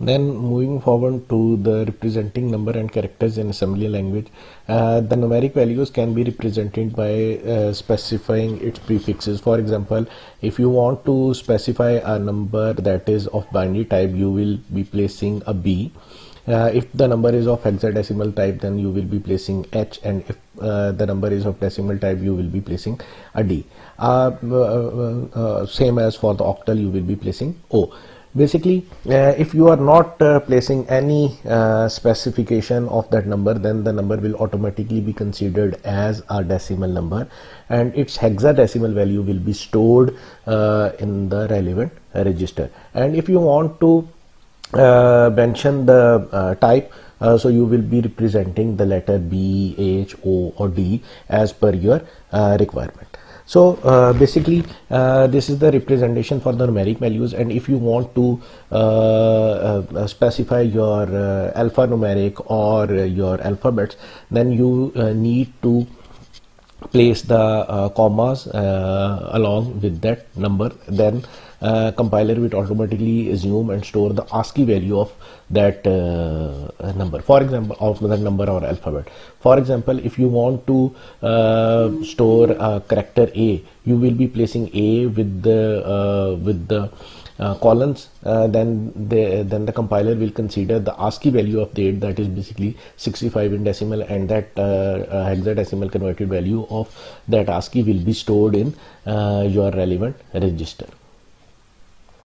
Then moving forward to the representing number and characters in assembly language, the numeric values can be represented by specifying its prefixes. For example, if you want to specify a number that is of binary type, you will be placing a B. If the number is of hexadecimal type, then you will be placing H, and if the number is of decimal type, you will be placing a D. Same as for the octal, you will be placing O. Basically, if you are not placing any specification of that number, then the number will automatically be considered as a decimal number, and its hexadecimal value will be stored in the relevant register. And if you want to mention the type, so you will be representing the letter B, H, O or D as per your requirement. So basically this is the representation for the numeric values, and if you want to specify your alphanumeric or your alphabets, then you need to place the commas along with that number. Then compiler will automatically assume and store the ASCII value of that number, for example, of that number or alphabet. For example, if you want to store character A, you will be placing A with the colons. Then the compiler will consider the ASCII value of the 8, that is basically 65 in decimal, and that hexadecimal converted value of that ASCII will be stored in your relevant register.